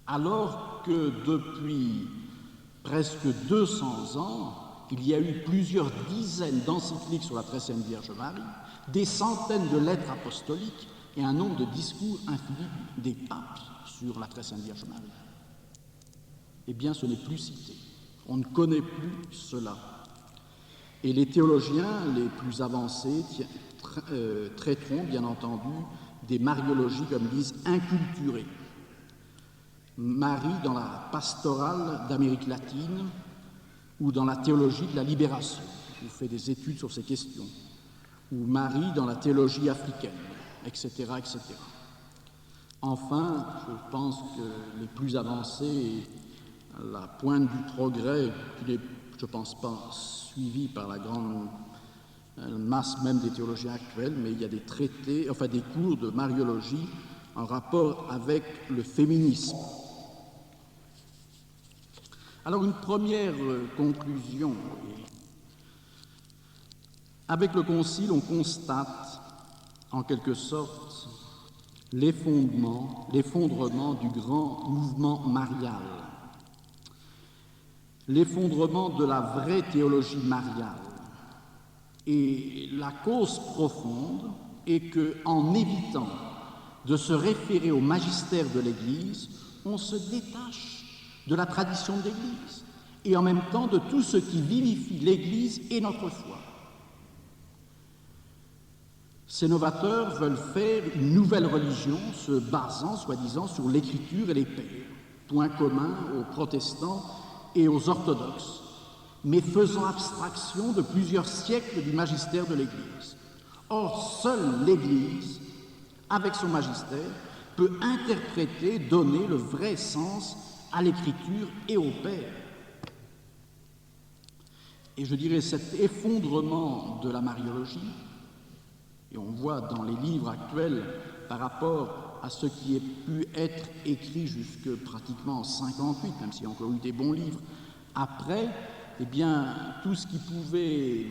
Alors que depuis presque 200 ans, il y a eu plusieurs dizaines d'encycliques sur la Très Sainte Vierge Marie, des centaines de lettres apostoliques et un nombre de discours infini des papes sur la Très Sainte Vierge Marie. Eh bien, ce n'est plus cité. On ne connaît plus cela. Et les théologiens les plus avancés traiteront, bien entendu, des mariologies, comme disent, inculturées. Marie dans la pastorale d'Amérique latine ou dans la théologie de la libération. Je fais des études sur ces questions. Ou Marie dans la théologie africaine, etc., etc. Enfin, je pense que les plus avancés, la pointe du progrès, qui n'est, je ne pense pas, suivie par la grande masse même des théologiens actuels, mais il y a des traités, enfin des cours de mariologie en rapport avec le féminisme. Alors une première conclusion. Avec le Concile, on constate en quelque sorte l'effondrement du grand mouvement marial, l'effondrement de la vraie théologie mariale. Et la cause profonde est qu'en évitant de se référer au magistère de l'Église, on se détache de la tradition de l'Église et en même temps de tout ce qui vivifie l'Église et notre foi. Ces novateurs veulent faire une nouvelle religion se basant, soi-disant, sur l'Écriture et les pères, point commun aux protestants et aux orthodoxes, mais faisant abstraction de plusieurs siècles du magistère de l'Église. Or, seule l'Église, avec son magistère, peut interpréter, donner le vrai sens à l'Écriture et au Père. Et je dirais cet effondrement de la mariologie Et on voit dans les livres actuels, par rapport à ce qui a pu être écrit jusque pratiquement en 58, même s'il y a encore eu des bons livres, après, eh bien, tout ce qui pouvait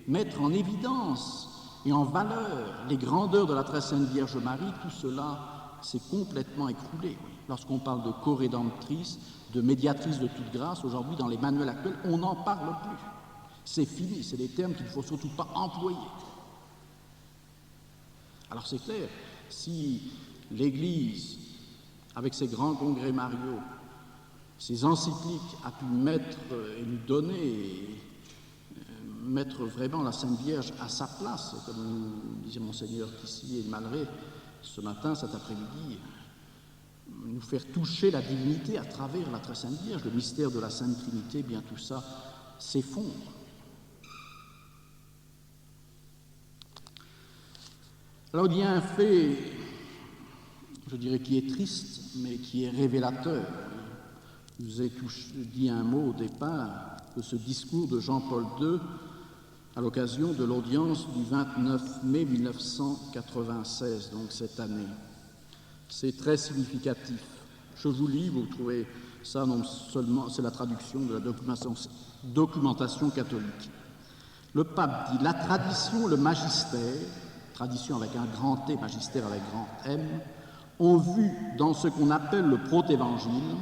mettre en évidence et en valeur les grandeurs de la très sainte Vierge Marie, tout cela s'est complètement écroulé. Lorsqu'on parle de co-rédemptrice, de médiatrice de toute grâce, aujourd'hui, dans les manuels actuels, on n'en parle plus. C'est fini, c'est des termes qu'il ne faut surtout pas employer. Alors c'est clair, si l'Église, avec ses grands congrès mariaux, ses encycliques, a pu mettre et nous donner, mettre vraiment la Sainte Vierge à sa place, comme nous disait Monseigneur Tissier et Malray ce matin, cet après-midi, nous faire toucher la divinité à travers la très Sainte Vierge, le mystère de la Sainte Trinité, bien tout ça s'effondre. Alors il y a un fait, je dirais, qui est triste, mais qui est révélateur. Je vous ai dit un mot au départ de ce discours de Jean-Paul II à l'occasion de l'audience du 29 mai 1996, donc cette année. C'est très significatif. Je vous lis, vous trouvez ça non seulement, c'est la traduction de la documentation catholique. Le pape dit « La tradition, le magistère », tradition avec un grand T, magistère avec grand M, ont vu dans ce qu'on appelle le protévangile,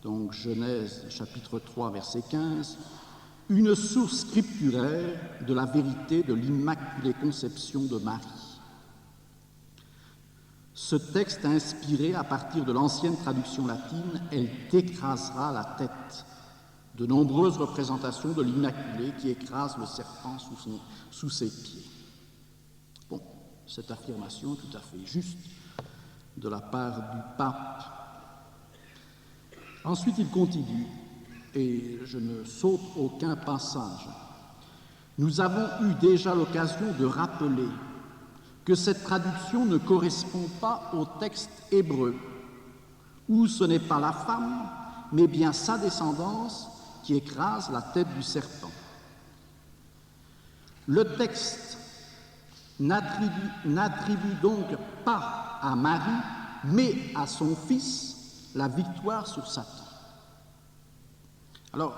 donc Genèse chapitre 3 verset 15, une source scripturaire de la vérité de l'Immaculée Conception de Marie. Ce texte inspiré à partir de l'ancienne traduction latine, elle t'écrasera la tête. De nombreuses représentations de l'Immaculée qui écrase le serpent sous ses pieds. Bon, cette affirmation tout à fait juste de la part du pape. Ensuite, il continue, et je ne saute aucun passage. Nous avons eu déjà l'occasion de rappeler que cette traduction ne correspond pas au texte hébreu, où ce n'est pas la femme, mais bien sa descendance qui écrase la tête du serpent. Le texte n'attribue donc pas à Marie, mais à son fils, la victoire sur Satan. Alors,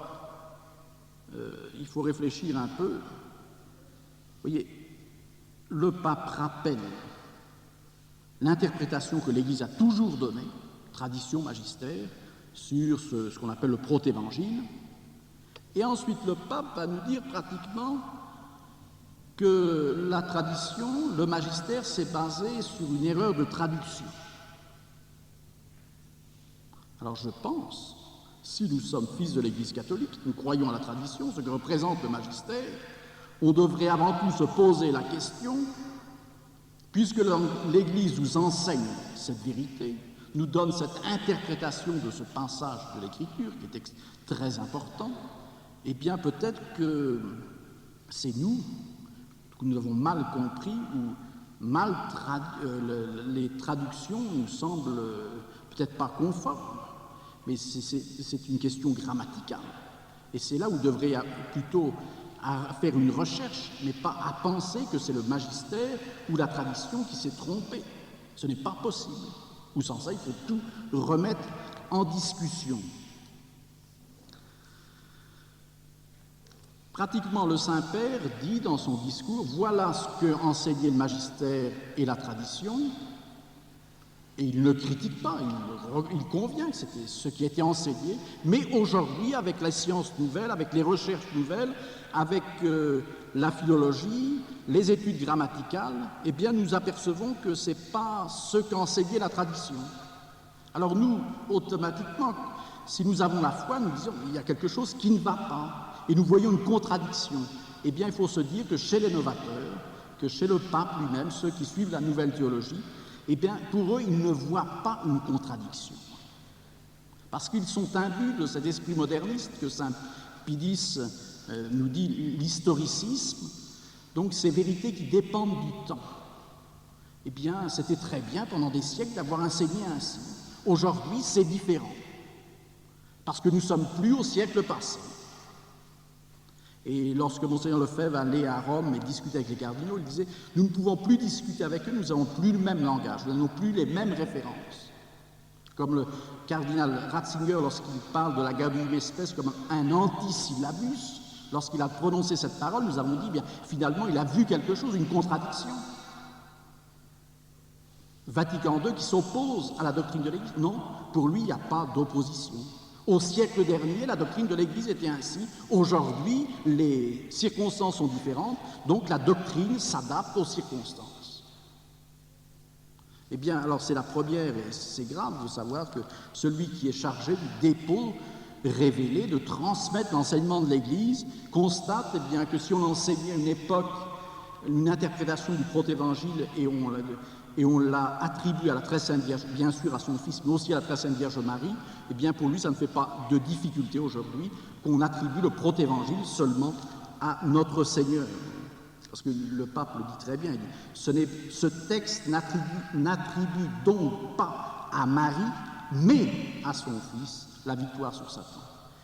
il faut réfléchir un peu. Vous voyez, le pape rappelle l'interprétation que l'Église a toujours donnée, tradition magistère, sur ce qu'on appelle le protévangile. Et ensuite, le pape va nous dire pratiquement que la tradition, le magistère, s'est basé sur une erreur de traduction. Alors je pense, si nous sommes fils de l'Église catholique, nous croyons à la tradition, ce que représente le magistère, on devrait avant tout se poser la question, puisque l'Église nous enseigne cette vérité, nous donne cette interprétation de ce passage de l'Écriture, qui est très important, eh bien peut-être que c'est nous que nous avons mal compris ou les traductions nous semblent peut-être pas conformes, mais c'est une question grammaticale. Et c'est là où devrait plutôt à faire une recherche, mais pas à penser que c'est le magistère ou la tradition qui s'est trompée. Ce n'est pas possible. Ou sans ça, il faut tout remettre en discussion. Pratiquement, le Saint-Père dit dans son discours, voilà ce que enseignaient le magistère et la tradition, et il ne critique pas, il convient que c'était ce qui était enseigné, mais aujourd'hui, avec la science nouvelle, avec les recherches nouvelles, avec la philologie, les études grammaticales, eh bien, nous apercevons que ce n'est pas ce qu'enseignait la tradition. Alors nous, automatiquement, si nous avons la foi, nous disons qu'il y a quelque chose qui ne va pas. Et nous voyons une contradiction. Eh bien, il faut se dire que chez les novateurs, que chez le pape lui-même, ceux qui suivent la nouvelle théologie, eh bien, pour eux, ils ne voient pas une contradiction. Parce qu'ils sont imbus de cet esprit moderniste que saint Pidis nous dit l'historicisme, donc ces vérités qui dépendent du temps. Eh bien, c'était très bien pendant des siècles d'avoir enseigné ainsi. Aujourd'hui, c'est différent. Parce que nous ne sommes plus au siècle passé. Et lorsque Monseigneur Lefebvre allait à Rome et discutait avec les cardinaux, il disait « Nous ne pouvons plus discuter avec eux, nous n'avons plus le même langage, nous n'avons plus les mêmes références. » Comme le cardinal Ratzinger, lorsqu'il parle de la Gaudium et Spes comme un antisyllabus, lorsqu'il a prononcé cette parole, nous avons dit, bien, finalement, il a vu quelque chose, une contradiction. Vatican II qui s'oppose à la doctrine de l'Église. Non, pour lui, il n'y a pas d'opposition. Au siècle dernier, la doctrine de l'Église était ainsi. Aujourd'hui, les circonstances sont différentes, donc la doctrine s'adapte aux circonstances. Eh bien, alors c'est la première, et c'est grave de savoir que celui qui est chargé du dépôt révélé, de transmettre l'enseignement de l'Église, constate eh bien, que si on enseignait à une époque une interprétation du protévangile et on l'a attribué à la Très Sainte Vierge, bien sûr à son Fils, mais aussi à la Très Sainte Vierge Marie, eh bien pour lui, ça ne fait pas de difficulté aujourd'hui qu'on attribue le protévangile seulement à notre Seigneur. Parce que le pape le dit très bien, il dit, ce texte n'attribue donc pas à Marie, mais à son Fils, la victoire sur Satan.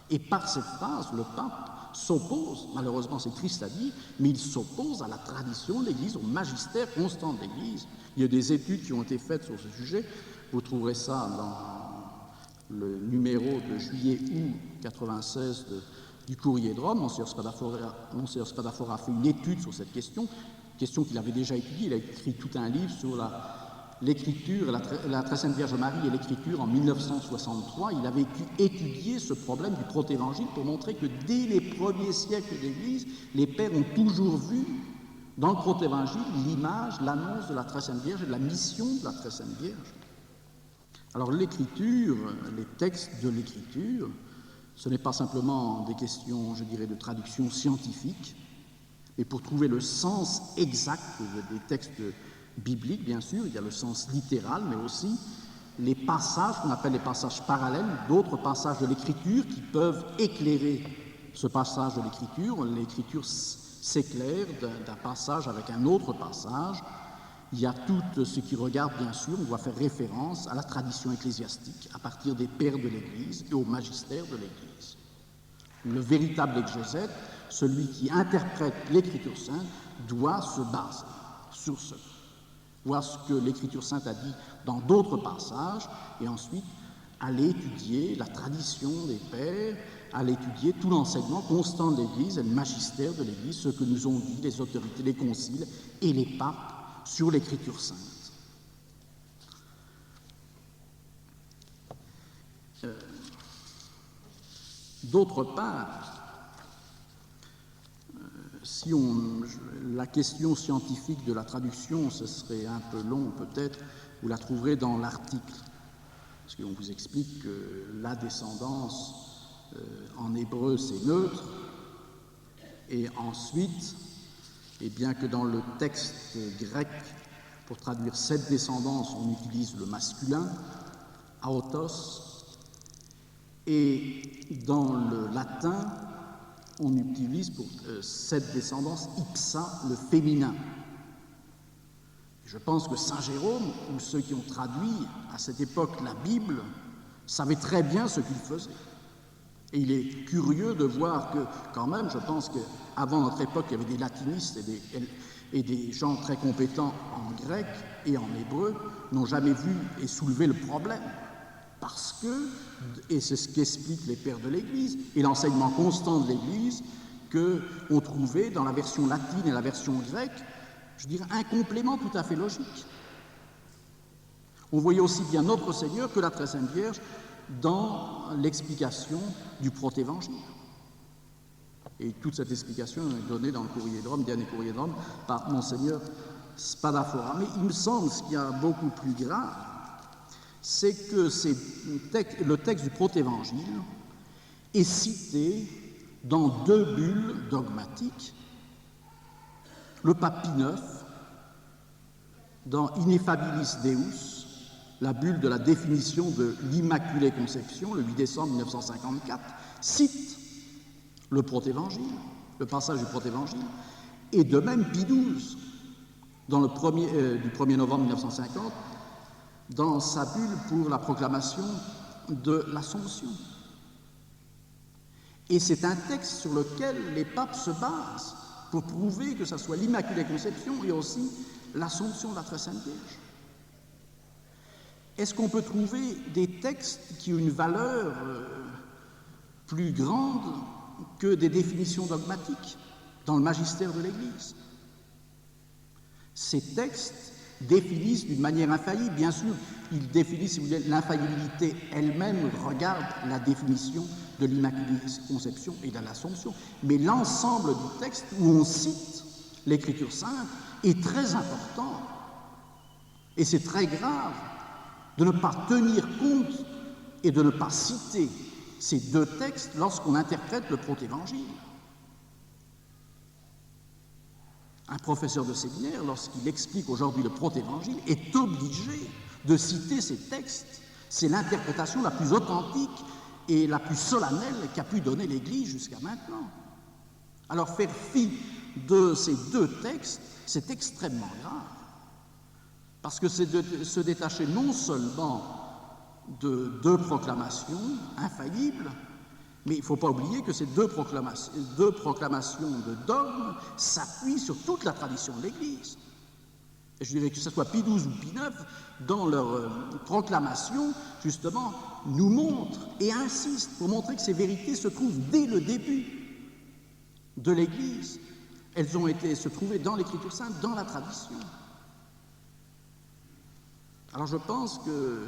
Et par cette phrase, le pape s'oppose, malheureusement c'est triste à dire, mais il s'oppose à la tradition de l'Église, au magistère constant de l'Église. Il y a des études qui ont été faites sur ce sujet, vous trouverez ça dans le numéro de juillet-août 96 du Courrier de Rome. Monseigneur Spadafora a fait une étude sur cette question qu'il avait déjà étudiée. Il a écrit tout un livre sur l'écriture, la Très Sainte Vierge Marie et l'écriture en 1963. Il avait étudié ce problème du protévangile pour montrer que dès les premiers siècles de l'Église, les pères ont toujours vu dans le protévangile l'image, l'annonce de la Très Sainte Vierge et de la mission de la Très Sainte Vierge. Alors l'écriture, les textes de l'écriture, ce n'est pas simplement des questions, je dirais, de traduction scientifique, mais pour trouver le sens exact des textes bibliques, bien sûr, il y a le sens littéral, mais aussi les passages qu'on appelle les passages parallèles, d'autres passages de l'écriture qui peuvent éclairer ce passage de l'écriture. L'écriture s'éclaire d'un passage avec un autre passage. Il y a tout ce qui regarde, bien sûr, on doit faire référence à la tradition ecclésiastique, à partir des pères de l'Église et au magistère de l'Église. Le véritable exégète, celui qui interprète l'Écriture sainte, doit se baser sur ce, voir ce que l'Écriture sainte a dit dans d'autres passages, et ensuite aller étudier la tradition des pères, aller étudier tout l'enseignement constant de l'Église et le magistère de l'Église, ce que nous ont dit les autorités, les conciles et les papes sur l'Écriture sainte. D'autre part, si la question scientifique de la traduction, ce serait un peu long peut-être, vous la trouverez dans l'article, parce qu'on vous explique que la descendance en hébreu c'est neutre, et ensuite, et bien que dans le texte grec, pour traduire cette descendance, on utilise le masculin, aotos, et dans le latin, on utilise pour cette descendance ipsa, le féminin. Je pense que Saint Jérôme, ou ceux qui ont traduit à cette époque la Bible, savaient très bien ce qu'ils faisaient. Et il est curieux de voir que, quand même, je pense qu'avant notre époque, il y avait des latinistes et des gens très compétents en grec et en hébreu, n'ont jamais vu et soulevé le problème. Parce que, et c'est ce qu'expliquent les pères de l'Église, et l'enseignement constant de l'Église, qu'on trouvait dans la version latine et la version grecque, je dirais, un complément tout à fait logique. On voyait aussi bien notre Seigneur que la Très Sainte Vierge dans l'explication du protévangile. Et toute cette explication est donnée dans le Courrier de Rome, dernier Courrier de Rome, par Monseigneur Spadafora. Mais il me semble, ce qui est beaucoup plus grave, c'est que le texte du protévangile est cité dans deux bulles dogmatiques. Le pape Pie IX, dans Ineffabilis Deus, la bulle de la définition de l'Immaculée Conception, le 8 décembre 1954, cite le protévangile, le passage du protévangile, et de même Pie XII, du 1er novembre 1950, dans sa bulle pour la proclamation de l'Assomption. Et c'est un texte sur lequel les papes se basent pour prouver que ce soit l'Immaculée Conception et aussi l'Assomption de la Très Sainte Vierge. Est-ce qu'on peut trouver des textes qui ont une valeur plus grande que des définitions dogmatiques dans le magistère de l'Église? Ces textes définissent d'une manière infaillible, bien sûr, ils définissent, si vous voulez, l'infaillibilité elle-même, regarde la définition de l'Immaculée Conception et de l'Assomption, mais l'ensemble du texte où on cite l'Écriture sainte est très important, et c'est très grave de ne pas tenir compte et de ne pas citer ces deux textes lorsqu'on interprète le protévangile. Un professeur de séminaire, lorsqu'il explique aujourd'hui le protévangile, est obligé de citer ces textes. C'est l'interprétation la plus authentique et la plus solennelle qu'a pu donner l'Église jusqu'à maintenant. Alors faire fi de ces deux textes, c'est extrêmement grave, parce que c'est de se détacher non seulement de deux proclamations infaillibles, mais il ne faut pas oublier que ces deux proclamations de dogme s'appuient sur toute la tradition de l'Église. Et je dirais que ce soit Pie XII ou Pie IX, dans leur proclamation, justement, nous montrent et insistent pour montrer que ces vérités se trouvent dès le début de l'Église. Elles ont été se trouver dans l'Écriture sainte, dans la tradition. Alors je pense que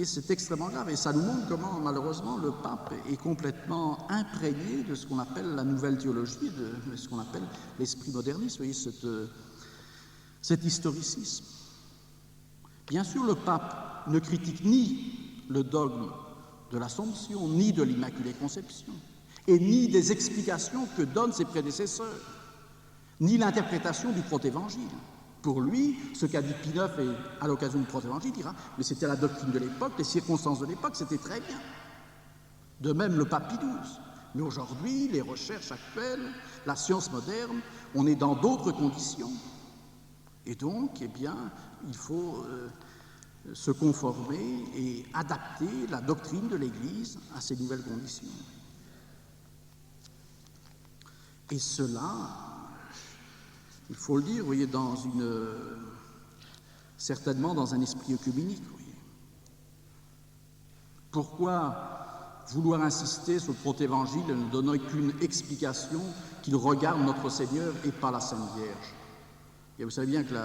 c'est extrêmement grave et ça nous montre comment, malheureusement, le pape est complètement imprégné de ce qu'on appelle la nouvelle théologie, de ce qu'on appelle l'esprit moderniste, vous voyez, cet historicisme. Bien sûr, le pape ne critique ni le dogme de l'Assomption, ni de l'Immaculée Conception, et ni des explications que donnent ses prédécesseurs, ni l'interprétation du protévangile. Pour lui, ce qu'a dit Pie IX et à l'occasion du protévangile, il dira « mais c'était la doctrine de l'époque, les circonstances de l'époque, c'était très bien ». De même le pape Pie XII. Mais aujourd'hui, les recherches actuelles, la science moderne, on est dans d'autres conditions. Et donc, eh bien, il faut se conformer et adapter la doctrine de l'Église à ces nouvelles conditions. Et cela, il faut le dire, vous voyez, certainement dans un esprit œcuménique. Vous voyez. Pourquoi vouloir insister sur le protévangile et ne donner qu'une explication qu'il regarde notre Seigneur et pas la Sainte Vierge? Et vous savez bien que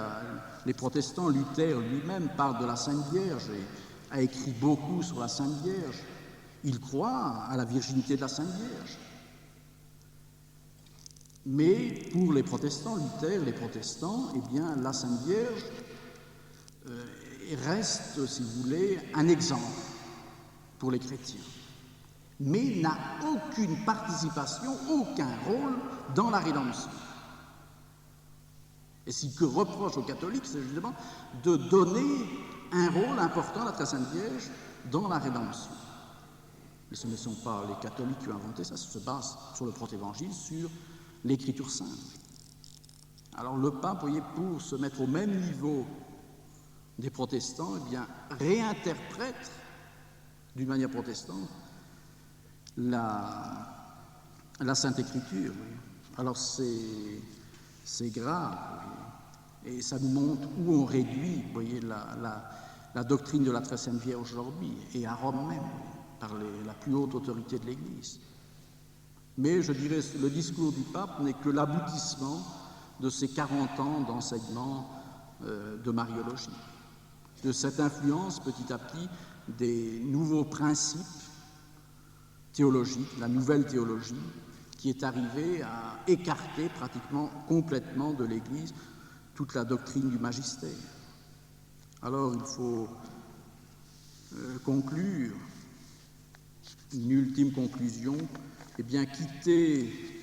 les protestants, Luther lui-même parle de la Sainte Vierge et a écrit beaucoup sur la Sainte Vierge. Il croit à la virginité de la Sainte Vierge. Mais pour les protestants, Luther, les protestants, eh bien, la Sainte Vierge reste, si vous voulez, un exemple pour les chrétiens, mais n'a aucune participation, aucun rôle dans la rédemption. Et ce que reproche aux catholiques, c'est justement de donner un rôle important à la Très Sainte Vierge dans la rédemption. Mais ce ne sont pas les catholiques qui ont inventé ça se base sur le protévangile, sur l'Écriture sainte. Alors le pape, vous voyez, pour se mettre au même niveau des protestants, eh bien, réinterprète d'une manière protestante la Sainte Écriture. Oui. Alors c'est grave, oui. Et ça nous montre où on réduit, vous voyez, la doctrine de la Très Sainte Vierge aujourd'hui, et à Rome même, par la plus haute autorité de l'Église. Mais je dirais que le discours du pape n'est que l'aboutissement de ces 40 ans d'enseignement de mariologie, de cette influence petit à petit des nouveaux principes théologiques, la nouvelle théologie, qui est arrivée à écarter pratiquement complètement de l'Église toute la doctrine du magistère. Alors il faut conclure, une ultime conclusion, eh bien quitter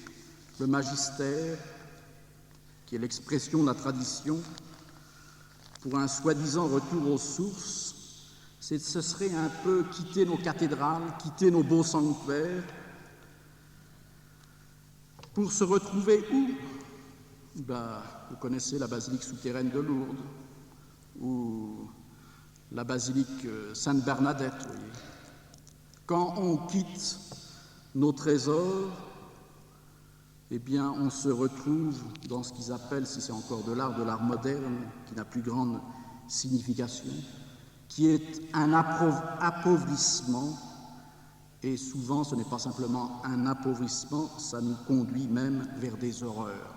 le magistère, qui est l'expression de la tradition, pour un soi-disant retour aux sources, ce serait un peu quitter nos cathédrales, quitter nos beaux sanctuaires, pour se retrouver où? Vous connaissez la basilique souterraine de Lourdes, ou la basilique Sainte-Bernadette, vous voyez. Quand on quitte Nos trésors, eh bien, on se retrouve dans ce qu'ils appellent, si c'est encore de l'art moderne, qui n'a plus grande signification, qui est un appauvrissement, et souvent ce n'est pas simplement un appauvrissement, ça nous conduit même vers des horreurs.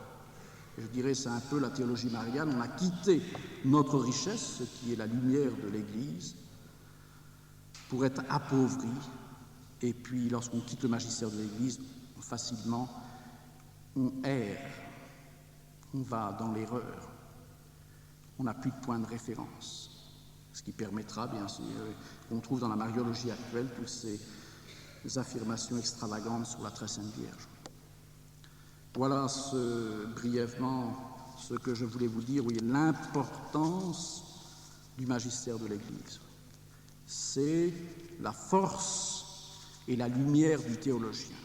Je dirais, c'est un peu la théologie mariane, on a quitté notre richesse, ce qui est la lumière de l'Église, pour être appauvri, et puis lorsqu'on quitte le magistère de l'Église, facilement, on erre, on va dans l'erreur, on n'a plus de point de référence, ce qui permettra, bien sûr, qu'on trouve dans la mariologie actuelle toutes ces affirmations extravagantes sur la très sainte Vierge. Voilà brièvement ce que je voulais vous dire, oui, l'importance du magistère de l'Église. C'est la force et la lumière du théologien.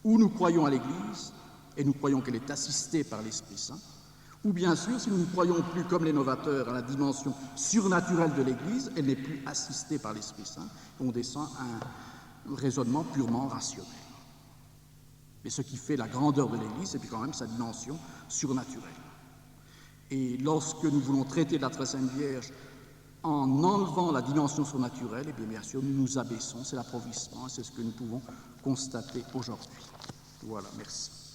Ou nous croyons à l'Église, et nous croyons qu'elle est assistée par l'Esprit Saint, ou bien sûr, si nous ne croyons plus comme les novateurs à la dimension surnaturelle de l'Église, elle n'est plus assistée par l'Esprit Saint, et on descend à un raisonnement purement rationnel. Mais ce qui fait la grandeur de l'Église, c'est quand même sa dimension surnaturelle. Et lorsque nous voulons traiter de la très sainte Vierge en enlevant la dimension surnaturelle, eh bien sûr, nous nous abaissons, c'est l'appauvrissement, c'est ce que nous pouvons constater aujourd'hui. Voilà, merci.